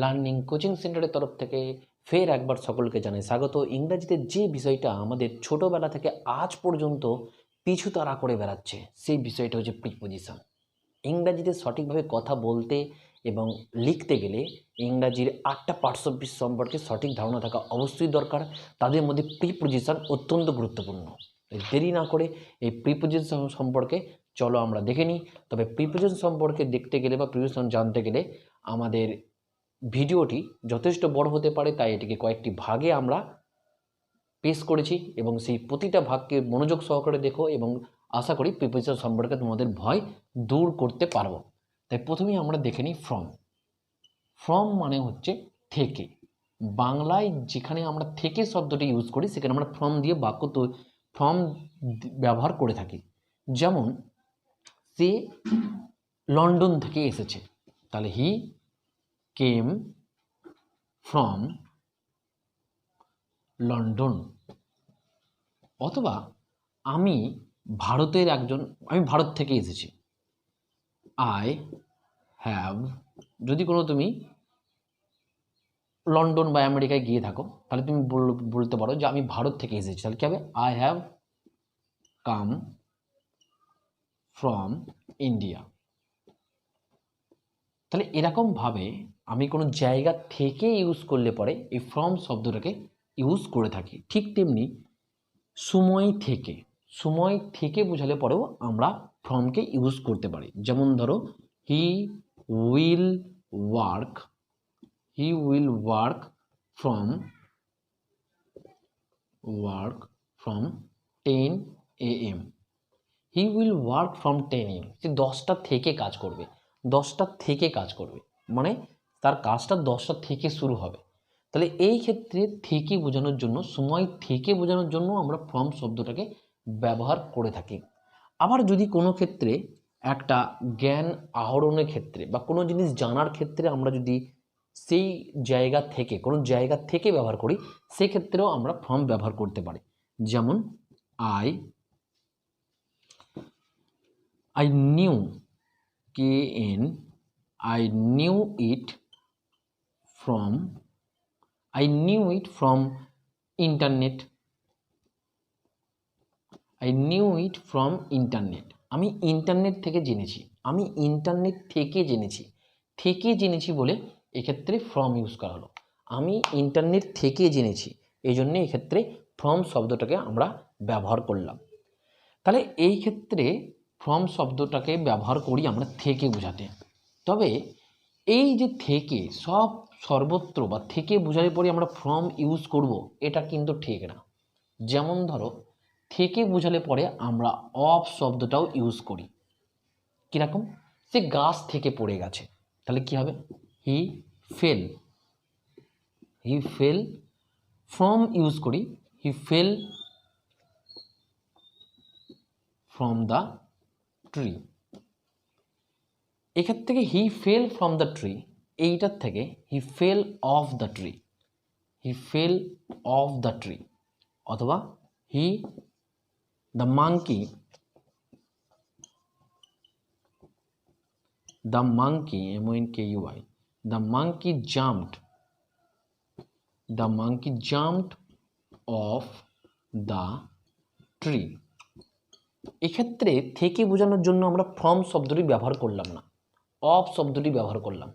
Learning coaching সেন্টারের তরফ থেকে ফের একবার সকলকে জানাই স্বাগত। ইংরাজিতে যে বিষয়টা আমাদের ছোটবেলা থেকে আজ পর্যন্ত পিছু তাড়া করে বেড়াচ্ছে সেই বিষয়টা হচ্ছে প্রিপোজিশন। ইংরাজিতে সঠিকভাবে কথা বলতে এবং লিখতে গেলে ইংরাজির 8টা পার্টস অফ স্পিচ সম্পর্কে সঠিক ধারণা থাকা অবশ্যই দরকার। তাদের মধ্যে প্রিপোজিশন অত্যন্ত গুরুত্বপূর্ণ। দেরি না করে এই প্রিপোজিশন সম্পর্কে চলো আমরা দেখে নিই। তবে প্রিপোজিশন সম্পর্কে দেখতে গেলে বা প্রিপোজিশন জানতে গেলে আমাদের ভিডিওটি যথেষ্ট বড় হতে পারে, তাই এটিকে কয়েকটি ভাগে আমরা পেশ করেছি এবং সেই প্রতিটা ভাগকে মনোযোগ সহকারে দেখো এবং আশা করি প্রিপোজিশন সম্পর্কে তোমাদের ভয় দূর করতে পারবো। তাই প্রথমেই আমরা দেখে নিই ফ্রম। ফ্রম মানে হচ্ছে থেকে। বাংলায় যেখানে আমরা থেকে শব্দটি ইউজ করি সেখানে আমরা ফ্রম দিয়ে বাক্য ফ্রম ব্যবহার করে থাকি। যেমন সে লন্ডন থেকে এসেছে, তাহলে হি কেম ফ্রম লন্ডন। অথবা আমি ভারত থেকে এসেছি, আই হ্যাভ। যদি কোনো তুমি লন্ডন বা আমেরিকায় গিয়ে থাকো তাহলে তুমি বলতে পারো যে আমি ভারত থেকে এসেছি, তাহলে কি হবে? I have come from India. তাহলে এরকমভাবে আমি কোনো জায়গা থেকে ইউজ করলে পরে এই ফ্রম শব্দটাকে ইউজ করে থাকি। ঠিক তেমনি সময় থেকে বোঝালে পরেও আমরা ফ্রমকে ইউজ করতে পারি। যেমন ধরো he will work from 10 AM। He will work from 10 AM। সে 10টা থেকে কাজ করবে, মানে তার কাজটা 10টা থেকে শুরু হবে। তাহলে এই ক্ষেত্রে থেকে বোঝানোর জন্য, সময় থেকে বোঝানোর জন্য আমরা ফ্রম শব্দটাকে ব্যবহার করে থাকি। আবার যদি কোনো ক্ষেত্রে একটা জ্ঞান আহরণের ক্ষেত্রে বা কোনো জিনিস জানার ক্ষেত্রে আমরা যদি সেই কোনো জায়গা থেকে ব্যবহার করি, সেক্ষেত্রেও আমরা ফ্রম ব্যবহার করতে পারি। যেমন I knew, I knew it from internet। আমি ইন্টারনেট থেকে জেনেছি বলে এক্ষেত্রে ফ্রম ইউজ করা হলো। আমি ইন্টারনেট থেকে জেনেছি, এই জন্য এক্ষেত্রে ফ্রম শব্দটাকে আমরা ব্যবহার করলাম। তাহলে এই ক্ষেত্রে ফ্রম শব্দটাকে ব্যবহার করি আমরা থেকে বোঝাতে। তবে এই যে থেকে সর্বত্র বা থেকে বোঝালে পরে আমরা ফ্রম ইউজ করব, এটা কিন্তু ঠিক না। যেমন ধরো থেকে বোঝালে পরে আমরা অফ শব্দটাও ইউজ করি। কিরকম? সে গাছ থেকে পড়ে গেছে, তাহলে কি হবে? হি ফেল। ফ্রম ইউজ করি হি ফেল ফ্রম দ্য ট্রি। এখান থেকে হি ফেল ফ্রম দ্য ট্রি, এইটার থেকে হি ফেল অফ দ্য ট্রি। অথবা the monkey MONKEY, the monkey jumped off the tree। এক্ষেত্রে থেকে বোঝানোর জন্য আমরা ফ্রম শব্দটি ব্যবহার করলাম না, অফ শব্দটি ব্যবহার করলাম।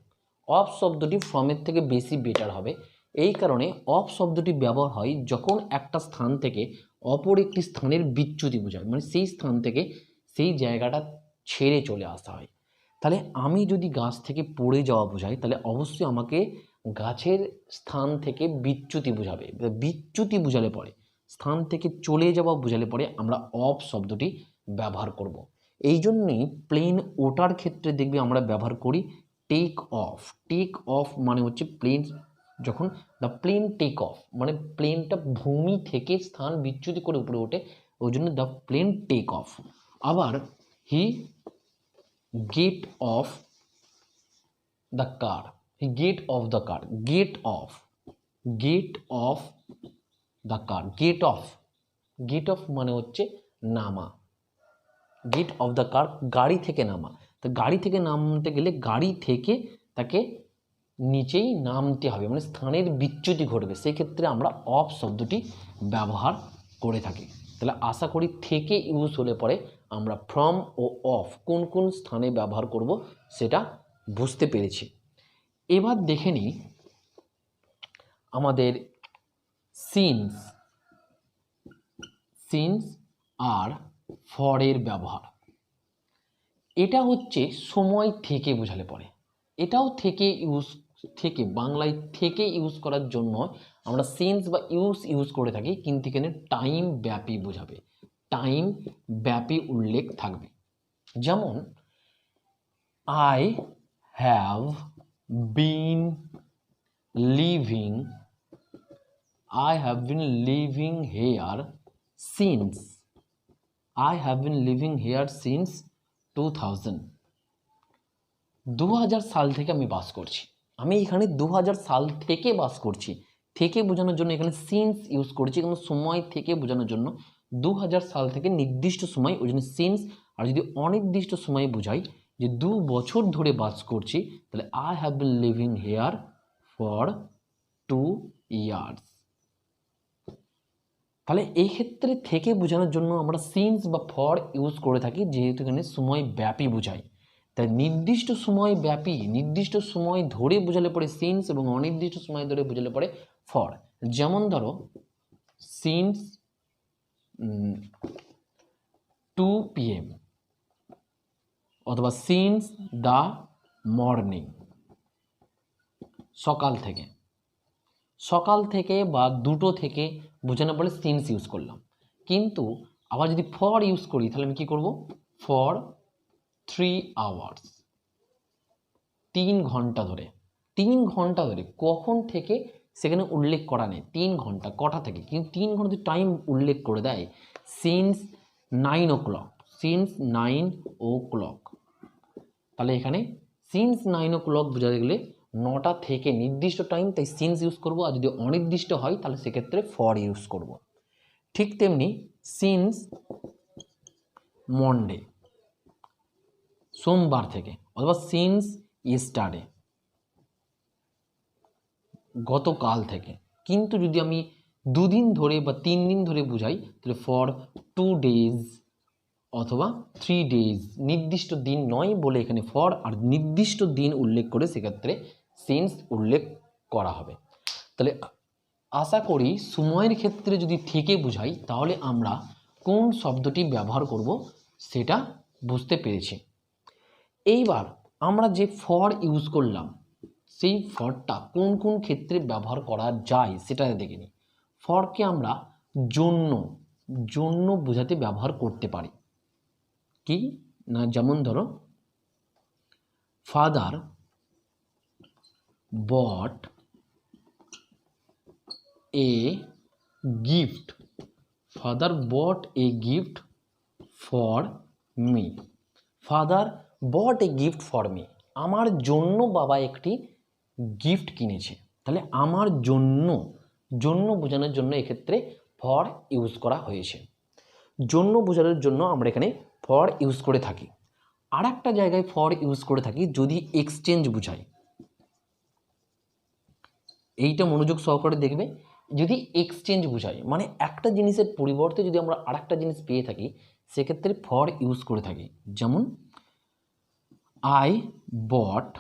অফ শব্দটি ফ্রমের থেকে বেশি বেটার হবে। এই কারণে অফ শব্দটি ব্যবহার হয় যখন একটা স্থান থেকে অপর একটি স্থানের বিচ্যুতি বোঝায়, মানে সেই স্থান থেকে সেই জায়গাটা ছেড়ে চলে আসা হয়। তাহলে আমি যদি গাছ থেকে পড়ে যাওয়া বোঝাই, তাহলে অবশ্যই আমাকে গাছের স্থান থেকে বিচ্যুতি বোঝাবে। বিচ্যুতি বোঝালে পরে, স্থান থেকে চলে যাওয়া বোঝালে পরে আমরা অফ শব্দটি ব্যবহার করব। এই জন্যই প্লেন ওঠার ক্ষেত্রে দেখবে আমরা ব্যবহার করি টেক অফ মানে হচ্ছে প্লেন, যখন দ্য প্লেন টেক অফ মানে প্লেনটা ভূমি থেকে স্থান বিচ্যুতি করে উপরে ওঠে, ওই জন্য দ্য প্লেন টেক অফ। আবার he get off the car, get off the car. Get off মানে হচ্ছে নামা, গেট অফ দ্য কার গাড়ি থেকে নামা। তো গাড়ি থেকে নামতে গেলে গাড়ি থেকে তাকে নিচেই নামতে হবে, মানে স্থানের বিচ্যুতি ঘটবে, সেক্ষেত্রে আমরা অফ শব্দটি ব্যবহার করে থাকি। তাহলে আশা করি থেকে ইউজ হলে পরে আমরা ফ্রম ও অফ কোন কোন স্থানে ব্যবহার করব সেটা বুঝতে পেরেছি। এবার দেখে নিই আমাদের সিন্স আর ফরের ব্যবহার। এটা হচ্ছে সময় থেকে বোঝালে পরে, এটাও থেকে বাংলায় থেকে ইউজ করার জন্য আমরা সিন্স বা ইউজ করে থাকি, কিন্তু এখানে টাইম ব্যাপী বোঝাবে, টাইম ব্যাপী উল্লেখ থাকবে। যেমন I have been living here since 2000। 2000 সাল থেকে আমি বাস করছি, আমি এখানে 2000 সাল থেকে বাস করছি, থেকে বোঝানোর জন্য এখানে সিন্স ইউজ করছি, কিন্তু সময় থেকে বোঝানোর জন্য 2000 সাল থেকে নির্দিষ্ট সময়, ওই জন্য সিন্স। আর যদি অনির্দিষ্ট সময় বোঝাই যে 2 বছর ধরে বাস করছি, তাহলে I have been living here for 2 years. তাহলে এই ক্ষেত্রে থেকে বোঝানোর জন্য আমরা সিন্স বা ফর ইউজ করে থাকি, যেহেতু এখানে সময় ব্যাপী বোঝায়। তাই নির্দিষ্ট সময় ব্যাপী, নির্দিষ্ট সময় ধরে বোঝালে পরে সিন্স, এবং অনির্দিষ্ট সময় ধরে বোঝালে পরে ফর। যেমন ধরো সিন্স 2 PM অথবা সিন্স দ্য মর্নিং, সকাল থেকে বা দুটো থেকে বোঝানোর পরে সিন্স ইউজ করলাম। কিন্তু আবার যদি ফর ইউজ করি তাহলে আমি কি করব, ফর 3 আওয়ার্স, 3 ঘন্টা ধরে। 3 ঘন্টা ধরে কখন থেকে সেখানে উল্লেখ করা নেই, 3 ঘন্টা কটা থেকে, কিন্তু 3 ঘন্টা টাইম উল্লেখ করে দেয় সিন্স 9 o'clock, সিন্স 9 o'clock। তাহলে এখানে সিন্স 9 o'clock বোঝাতে গেলে 9টা থেকে নির্দিষ্ট টাইম, তাই সিন্স ইউজ করব। আর যদি অনির্দিষ্ট হয় তাহলে সেক্ষেত্রে ফর ইউজ করব। ঠিক তেমনি সিন্স মন্ডে, সোমবার থেকে, অথবা সিন্স ইয়েস্টারডে, গতকাল থেকে। কিন্তু যদি আমি 2 দিন ধরে বা 3 দিন ধরে বুঝাই তাহলে ফর 2 days অথবা 3 days, নির্দিষ্ট দিন নয় বলে এখানে ফর আর নির্দিষ্ট দিন উল্লেখ করে সেক্ষেত্রে সিন্স উল্লেখ করা হবে। তাহলে আশা করি সময়ের ক্ষেত্রে যদি থেকে বুঝাই তাহলে আমরা কোন শব্দটি ব্যবহার করব সেটা বুঝতে পেরেছি। এইবার আমরা যে ফর ইউজ করলাম সেই ফরটা কোন কোন ক্ষেত্রে ব্যবহার করা যায় সেটা দেখে নিই। ফরকে আমরা জন্য বোঝাতে ব্যবহার করতে পারি। কি না, যেমন ধরো father bot a gift, father bot a gift for me, father bot a gift for me, আমার জন্য বাবা একটি গিফট কিনেছে। তাহলে আমার জন্য বোঝানোর জন্য এক্ষেত্রে ফর ইউজ করা হয়েছে। জন্য বোঝানোর জন্য আমরা এখানে ফর ইউজ করে থাকি। আর একটা জায়গায় ফর ইউজ করে থাকি যদি এক্সচেঞ্জ বোঝায়। এইটা মনোযোগ সহকারে দেখবে, যদি এক্সচেঞ্জ বোঝায় মানে একটা জিনিসের পরিবর্তে যদি আমরা আর একটা জিনিস পেয়ে থাকি সেক্ষেত্রে ফর ইউজ করে থাকি। যেমন I bought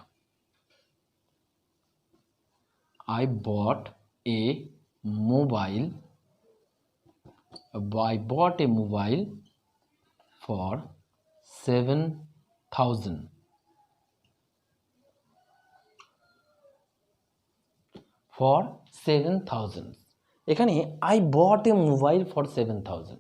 a mobile for 7,000, এখানে I bought a mobile for 7,000,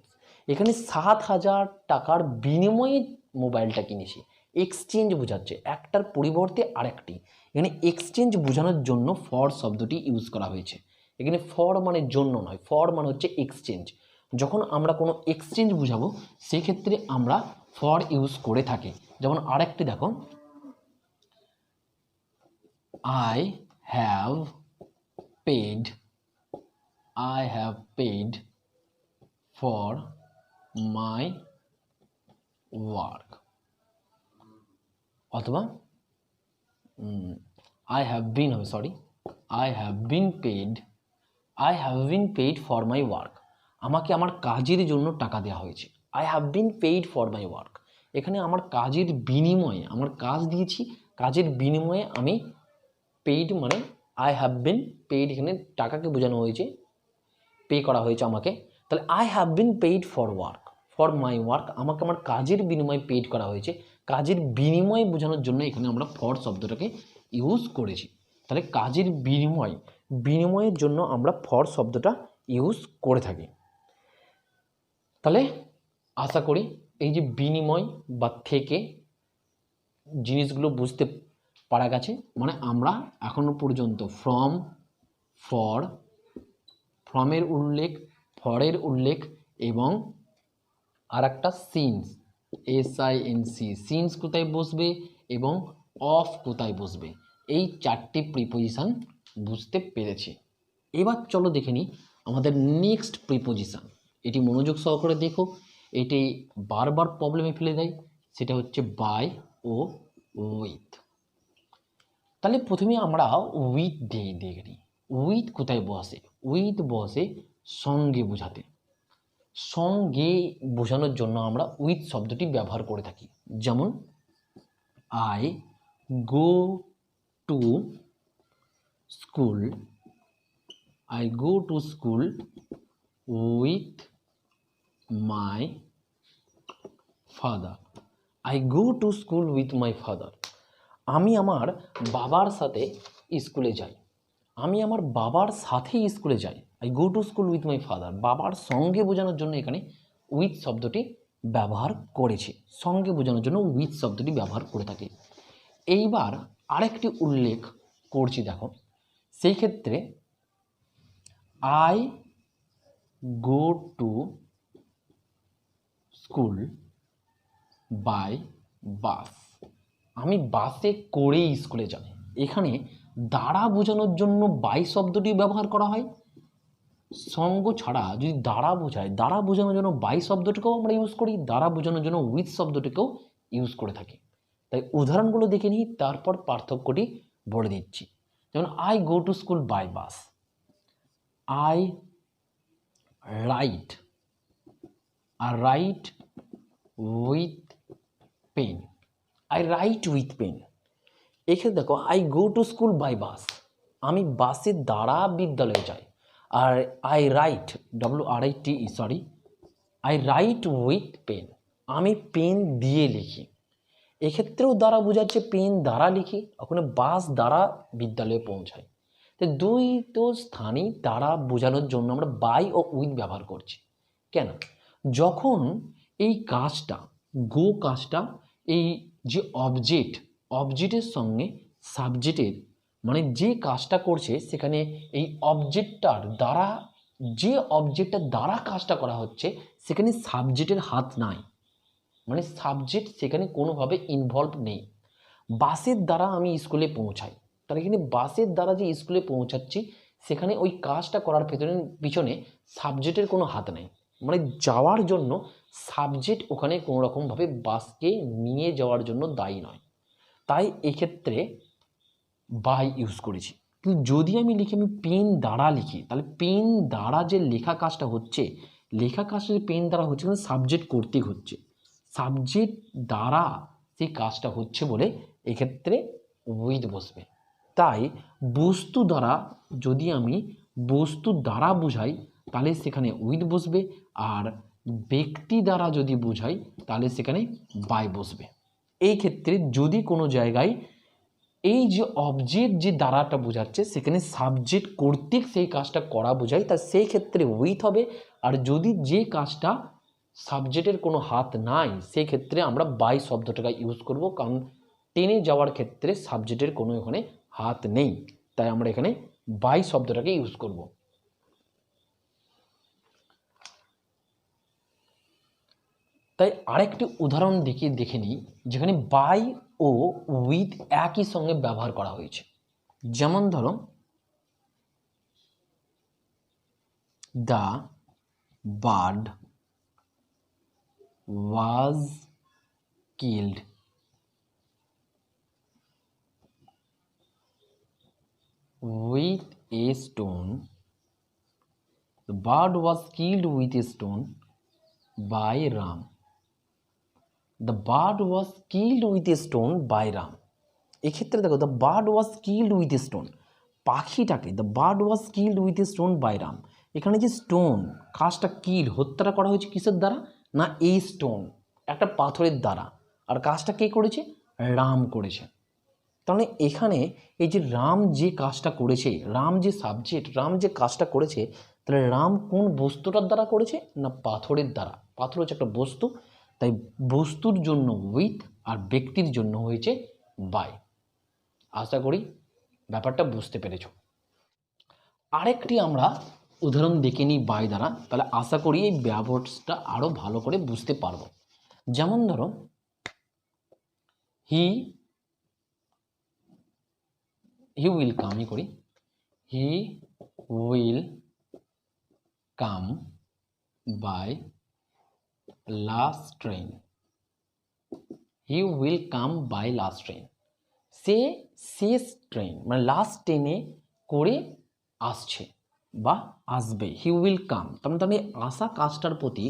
এখানে 7,000 টাকার বিনিময়ে মোবাইলটা কিনেছি। এক্সচেঞ্জ বোঝাচ্ছে, একটার পরিবর্তে আরেকটি। এখানে এক্সচেঞ্জ বোঝানোর জন্য ফর শব্দটি ইউজ করা হয়েছে। এখানে ফর মানে জন্য নয়, ফর মানে হচ্ছে এক্সচেঞ্জ। যখন আমরা কোনো এক্সচেঞ্জ বুঝাবো সেক্ষেত্রে আমরা ফর ইউজ করে থাকি। যেমন আরেকটি দেখো, I have paid for my work, অথবা আই হ্যাভ বিন হবে, sorry, I have been paid, I have been paid for my work, আমাকে আমার কাজের জন্য টাকা দেওয়া হয়েছে। I have been paid for my work, এখানে আমার কাজের বিনিময়ে, আমার কাজ দিয়েছি, কাজের বিনিময়ে আমি পেইড, মানে আই হ্যাভ বিন পেইড, এখানে টাকাকে বোঝানো হয়েছে, পে করা হয়েছে আমাকে। তাহলে I have been paid for work, for my work, আমাকে আমার কাজের বিনিময়ে পেইড করা হয়েছে। কাজের বিনিময় বোঝানোর জন্য এখানে আমরা ফর শব্দটাকে ইউজ করেছি। তাহলে কাজের বিনিময়, বিনিময়ের জন্য আমরা ফর শব্দটা ইউজ করে থাকি। তাহলে আশা করি এই যে বিনিময় বা থেকে জিনিসগুলো বুঝতে পারা গেছে। মানে আমরা এখনো পর্যন্ত ফ্রম, ফর, ফ্রমের উল্লেখ, ফরের উল্লেখ এবং আর একটা সিন্স, SINC, সিন্স কোথায় বসবে এবং অফ কোথায় বসবে, এই চারটি প্রিপোজিশন বুঝতে পেরেছি। এবার চলো দেখে নিই আমাদের নেক্সট প্রিপোজিশন। এটি মনোযোগ সহকারে দেখো, এটি বারবার প্রবলেমে ফেলে দেয়, সেটা হচ্ছে বাই ও উইথ। তাহলে প্রথমে আমরা উইথ দিয়ে দেখে নিই। উইথ কোথায় বসে? উইথ বসে সঙ্গে বোঝাতে। সঙ্গে বোঝানোর জন্য আমরা উইথ শব্দটি ব্যবহার করে থাকি। যেমন I go to school, I go to school with my father, I go to school with my father, আমি আমার বাবার সাথে স্কুলে যাই, আমি আমার বাবার সাথেই স্কুলে যাই। I go to school with my father, বাবার সঙ্গে বোঝানোর জন্য এখানে উইথ শব্দটি ব্যবহার করেছি। সঙ্গে বোঝানোর জন্য উইথ শব্দটি ব্যবহার করে থাকি। এইবার আরেকটি উল্লেখ করছি, দেখো, সেই ক্ষেত্রে I go to school by bus, আমি বাসে করেই স্কুলে যাই। এখানে দ্বারা বোঝানোর জন্য বাই শব্দটি ব্যবহার করা হয়। সঙ্গ ছাড়া যদি দ্বারা বোঝায়, দ্বারা বোঝানোর জন্য বাই শব্দটিকেও আমরা ইউজ করি, দ্বারা বোঝানোর জন্য উইথ শব্দটিকেও ইউজ করে থাকি। তাই উদাহরণগুলো দেখে নিই, তারপর পার্থক্যটি বলে দিচ্ছি। যেমন I go to school by bus, I write, আর write with pen, I write with pen. এখানে দেখো I go to school by bus, আমি বাসের দ্বারা বিদ্যালয়ে যাই। আর I write, WRITE, sorry, I write with pen, আমি পেন দিয়ে লিখি। এক্ষেত্রেও দ্বারা বোঝাচ্ছে পেন দ্বারা লিখি, ওখানে বাস দ্বারা বিদ্যালয়ে পৌঁছাই। তো দুই তো স্থানেই দ্বারা বোঝানোর জন্য আমরা বাই ও উইথ ব্যবহার করছি। কেন? যখন এই কাজটা, গো কাজটা, এই যে অবজেক্টের সঙ্গে সাবজেক্টের, মানে যে কাজটা করছে সেখানে এই অবজেক্টটার দ্বারা, যে অবজেক্টটার দ্বারা কাজটা করা হচ্ছে সেখানে সাবজেক্টের হাত নাই, মানে সাবজেক্ট সেখানে কোনোভাবে ইনভলভ নেই। বাসের দ্বারা আমি স্কুলে পৌঁছাই, তাহলে এখানে বাসের দ্বারা যে স্কুলে পৌঁছাচ্ছি সেখানে ওই কাজটা করার পিছনে সাবজেক্টের কোনো হাত নেই, মানে যাওয়ার জন্য সাবজেক্ট ওখানে কোনো রকমভাবে বাসকে নিয়ে যাওয়ার জন্য দায়ী নয়। তাই এক্ষেত্রে বাই ইউজ করেছি। কিন্তু যদি আমি লিখি, আমি পেন দ্বারা লিখি, তাহলে পেন দ্বারা যে লেখা কাজটা হচ্ছে, লেখা কাজটা যে পেন দ্বারা হচ্ছে, কিন্তু সাবজেক্ট কর্তৃক হচ্ছে, সাবজেক্ট দ্বারা সেই কাজটা হচ্ছে বলে এক্ষেত্রে উইথ বসবে। তাই বস্তু দ্বারা, যদি আমি বস্তু দ্বারা বোঝাই তাহলে সেখানে উইথ বসবে, আর ব্যক্তি দ্বারা যদি বোঝাই তাহলে সেখানে বাই বসবে। এই ক্ষেত্রে যদি কোনো জায়গায় এই যে অবজেক্ট যে দ্বারাটা বোঝাচ্ছে সেখানে সাবজেক্ট কর্তৃক সেই কাজটা করা বোঝায়, তা সেই ক্ষেত্রে উইথ হবে। আর যদি যে কাজটা সাবজেক্টের কোনো হাত নাই সেই ক্ষেত্রে আমরা বাই শব্দটাকে ইউজ করব, কারণ টেনে যাওয়ার ক্ষেত্রে সাবজেক্টের কোনো এখানে হাত নেই, তাই আমরা এখানে বাই শব্দটাকে ইউজ করব। তাই আরেকটি উদাহরণ দেখে নিই যেখানে বাই ও উইথ একই সঙ্গে ব্যবহার করা হয়েছে। যেমন ধরো, the bird was killed with a stone. The bird was killed with a stone by Ram. The bird was killed with a stone by Ram. এক্ষেত্রে দেখো the bird was killed with a stone, পাখিটাকে the bird was killed with a stone by Ram. এখানে যে stone কাজটা কিল হত্যাটা করা হয়েছে কিসের দ্বারা, না এই স্টোন একটা পাথরের দ্বারা, আর কাজটা কে করেছে, রাম করেছে। তাহলে এখানে এই যে রাম যে কাজটা করেছে, রাম যে সাবজেক্ট, রাম যে কাজটা করেছে, তাহলে রাম কোন বস্তুটার দ্বারা করেছে, না পাথরের দ্বারা। পাথর হচ্ছে একটা বস্তু, তাই বস্তুর জন্য উইথ আর ব্যক্তির জন্য হয়েছে বাই। আশা করি ব্যাপারটা বুঝতে পেরেছ। আরেকটি আমরা উদাহরণ দেখে নিই বাই দ্বারা, তাহলে আশা করি এই ব্যবহারটা আরো ভালো করে বুঝতে পারবো। যেমন ধরো হি উইল কাম, করি he will come by last train. He will come by last train, সে শেষ ট্রেন মানে লাস্ট ট্রেনে করে আসছে বা আসবে। হি উইল কাম তার মানে আসা কাজটার প্রতি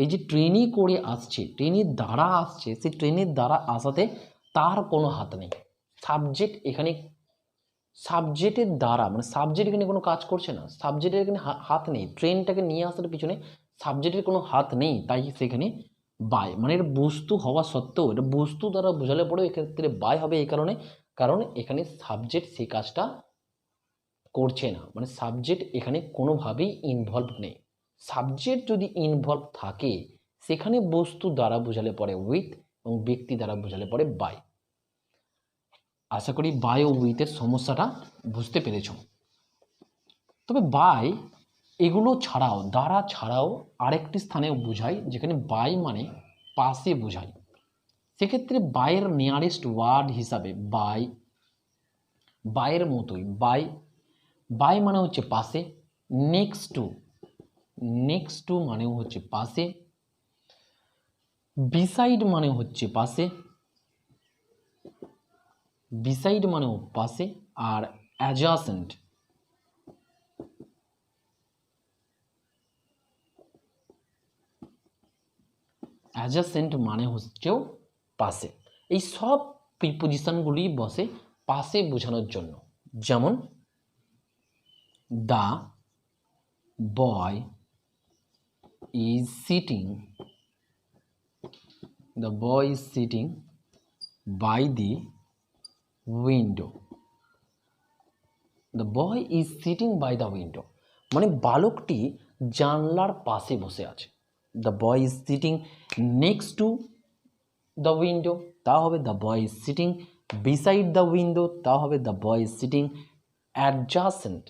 এই যে ট্রেনই করে আসছে, ট্রেনের দ্বারা আসছে, সেই ট্রেনের দ্বারা আসাতে তার কোনো হাত নেই। সাবজেক্ট এখানে সাবজেক্টের দ্বারা মানে সাবজেক্ট এখানে কোনো কাজ করছে না, সাবজেক্টের এখানে হাত নেই। ট্রেনটাকে নিয়ে আসার পিছনে সাবজেক্টের কোনো হাত নেই, তাই সেখানে বাই মানে এর বস্তু হওয়া সত্ত্বেও এটা বস্তু দ্বারা বোঝালে পড়েও এক্ষেত্রে বাই হবে। এই কারণে কারণ এখানে সাবজেক্ট সেই কাজটা করছে না, মানে সাবজেক্ট এখানে কোনোভাবেই ইনভলভ নেই। সাবজেক্ট যদি ইনভলভ থাকে সেখানে বস্তু দ্বারা বোঝালে পড়ে উইথ এবং ব্যক্তি দ্বারা বোঝালে পড়ে বাই। আশা করি বাই ও উইথের সমস্যাটা বুঝতে পেরেছ। তবে বাই এগুলো ছাড়াও দ্বারা ছাড়াও আরেকটি স্থানেও বোঝায়, যেখানে বাই মানে পাশে বোঝায়। সেক্ষেত্রে বাইয়ের নিয়ারেস্ট ওয়ার্ড হিসাবে বাইয়ের মতোই বাই মানে হচ্ছে পাশে, নেক্সট টু মানেও হচ্ছে পাশে, বিসাইড মানে হচ্ছে পাশে, বিসাইড মানেও পাশে, আর অ্যাডজাসেন্ট মানে হচ্ছেও পাশে। এই সব প্রিপোজিশনগুলি বসে পাশে বোঝানোর জন্য। যেমন the boy is sitting, the boy is sitting by the window. The boy is sitting by the window মানে বালকটি জানলার পাশে বসে আছে। The boy is sitting next to the window, তা হবে the boy is sitting beside the window, তা হবে the boy is sitting adjacent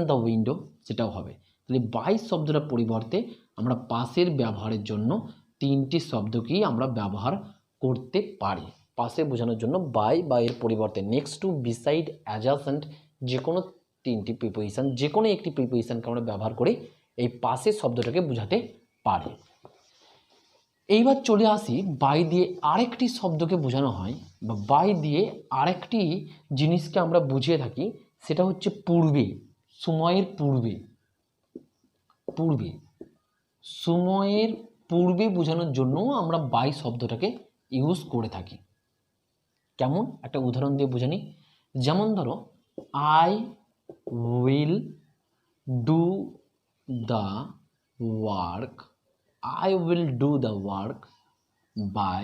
the window, সেটাও হবে। তাহলে বাই শব্দটার পরিবর্তে আমরা পাশের ব্যবহারের জন্য তিনটি শব্দকেই আমরা ব্যবহার করতে পারি। পাশে বোঝানোর জন্য বাই বা এর পরিবর্তে নেক্সট টু, বিসাইড, অ্যাডজাসেন্ট যে কোনো তিনটি প্রিপোজিশন, যে কোনো একটি প্রিপোজিশনকে আমরা ব্যবহার করে এই পাশে শব্দটাকে বোঝাতে পারি। এইবার চলে আসি বাই দিয়ে আরেকটি শব্দকে বোঝানো হয় বা বাই দিয়ে আরেকটি জিনিসকে আমরা বুঝিয়ে থাকি, সেটা হচ্ছে পূর্বে, সময়ের পূর্বে। সময়ের পূর্বে বোঝানোর জন্য আমরা বাই শব্দটাকে ইউজ করে থাকি। কেমন একটা উদাহরণ দিয়ে বোঝা নিই। যেমন ধরো I will do the work, I will do the work by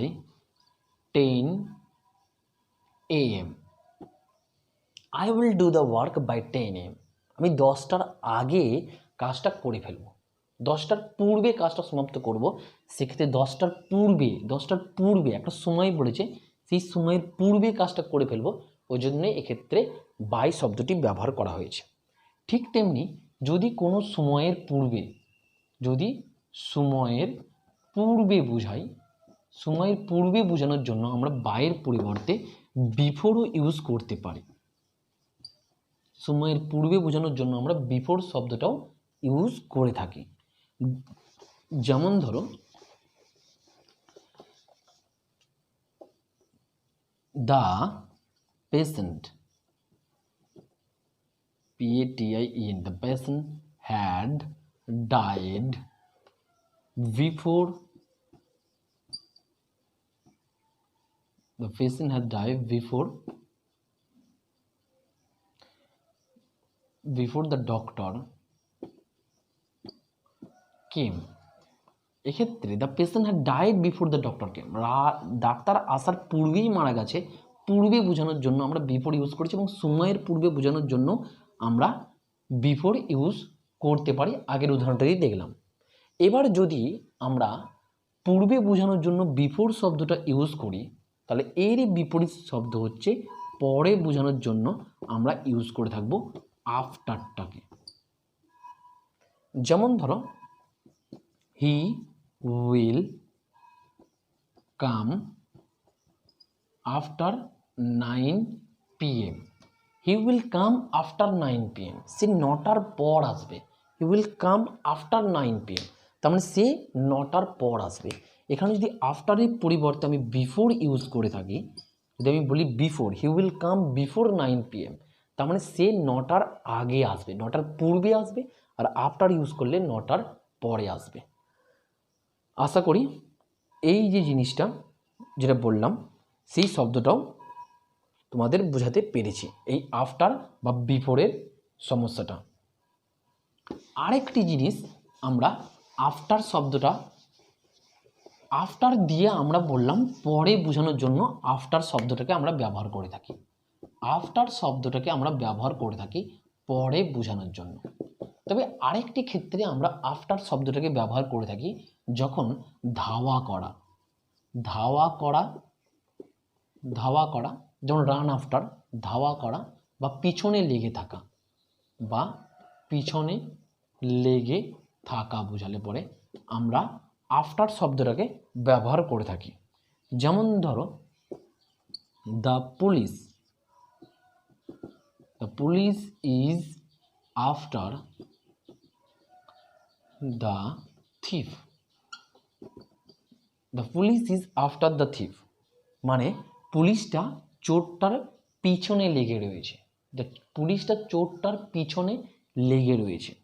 10 AM. I will do the work by 10 AM. আমি 10টার আগে কাজটা করে ফেলবো, 10টার পূর্বে কাজটা সমাপ্ত করব। সেক্ষেত্রে 10টার পূর্বে একটা সময় পড়েছে, সেই সময়ের পূর্বে কাজটা করে ফেলবো, ওই জন্য এক্ষেত্রে বাই শব্দটি ব্যবহার করা হয়েছে। ঠিক তেমনি যদি কোনো সময়ের পূর্বে, যদি সময়ের পূর্বে বোঝানোর জন্য আমরা বাইয়ের পরিবর্তে বিফোরও ইউজ করতে পারি। সময়ের পূর্বে বোঝানোর জন্য আমরা বিফোর শব্দটাও ইউজ করে থাকি। যেমন ধরো the patient PATIEN, the patient had died before the doctor came. এক্ষেত্রে the patient had died before the doctor came, doctor আসার পূর্বেই মারা গেছে, পূর্বে বোঝানোর জন্য আমরা বিফোর ইউজ করেছি, এবং সময়ের পূর্বে বোঝানোর জন্য আমরা বিফোর ইউজ করতে পারি। আগের উদাহরণটাই দেখলাম। এবার যদি আমরা পূর্বে বোঝানোর জন্য বিফোর শব্দটা ইউজ করি, তাহলে এরই বিপরীত শব্দ হচ্ছে পরে বোঝানোর জন্য আমরা ইউজ করে থাকবো আফটারটাকে। যেমন ধরো, he will come after 9 PM। He will come after 9 PM, সে 9টার পর আসবে। He will come after 9 PM, তার মানে সে 9টার পর আসবে। এখানে যদি আফটারের পরিবর্তে আমি বিফোর ইউজ করে থাকি, যদি আমি বলি before, he will come before 9 PM, তার মানে সে 9টার আগে আসবে, 9টার পূর্বে আসবে। আর আফটার ইউজ করলে 9টার পরে আসবে। আশা করি এই যে জিনিসটা যেটা বললাম, সেই শব্দটাও তোমাদের বোঝাতে পেরেছি, এই আফটার বা বিফোরের সমস্যাটা। আরেকটি জিনিস, আমরা আফটার শব্দটা, আফটার দিয়ে আমরা বললাম পরে বোঝানোর জন্য আফটার শব্দটাকে আমরা ব্যবহার করে থাকি। আফটার শব্দটাকে আমরা ব্যবহার করে থাকি পরে বোঝানোর জন্য। তবে আরেকটি ক্ষেত্রে আমরা আফটার শব্দটাকে ব্যবহার করে থাকি যখন ধাওয়া করা, যেমন রান আফটার, ধাওয়া করা, বা পিছনে লেগে থাকা, বোঝালে পরে আমরা আফটার শব্দটাকে ব্যবহার করে থাকি। যেমন ধরো, the police is after the thief. The police is after the thief মানে পুলিশটা চোরটার পিছনে লেগে রয়েছে।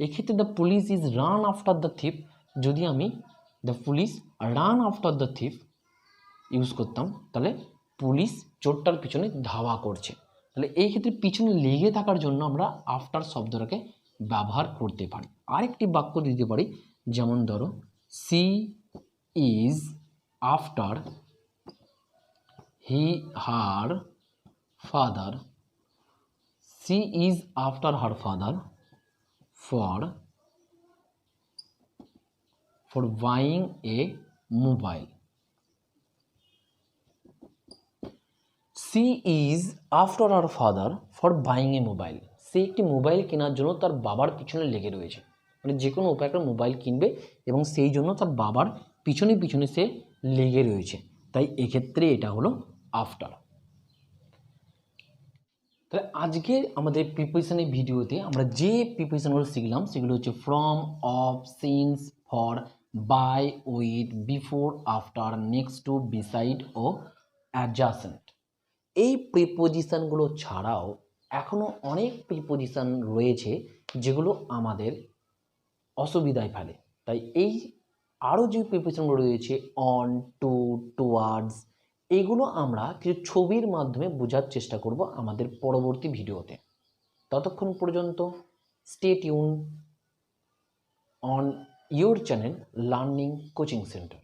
এক্ষেত্রে the police is run after the thief, যদি আমি the police run after the thief use করতাম, তাহলে পুলিশ চোরটার পিছনে ধাওয়া করছে। তাহলে এই ক্ষেত্রে পিছনে লেগে থাকার জন্য আমরা আফটার শব্দটাকে ব্যবহার করতে পারি। আরেকটি বাক্য দিতে পারি, যেমন ধরো, she is after her father. She is after her father for buying a mobile. She is after her father for buying a mobile. সে একটি মোবাইল কেনার জন্য তার বাবার পিছনে লেগে রয়েছে। মানে যে কোনো উপায়ে একটা মোবাইল কিনবে এবং সেই জন্য তার বাবার পিছনে সে লেগে রয়েছে। তাই এক্ষেত্রে এটা হলো আফটার। তাহলে আজকে আমাদের প্রিপোজিশনের ভিডিওতে আমরা যে প্রিপোজিশনগুলো শিখলাম সেগুলো হচ্ছে from, of, since, for, by, with, before, after, next to, beside ও অ্যাডজাসেন্ট। এই প্রিপোজিশনগুলো ছাড়াও এখনও অনেক প্রিপোজিশন রয়েছে যেগুলো আমাদের অসুবিধায় ফেলে। তাই এই আরও যে প্রিপোজিশনগুলো রয়েছে, অন, টু, টুয়ার্ডস, এগুলো আমরা কিছু ছবির মাধ্যমে বোঝার চেষ্টা করব আমাদের পরবর্তী ভিডিওতে। ততক্ষণ পর্যন্ত stay tune on your channel learning coaching centre.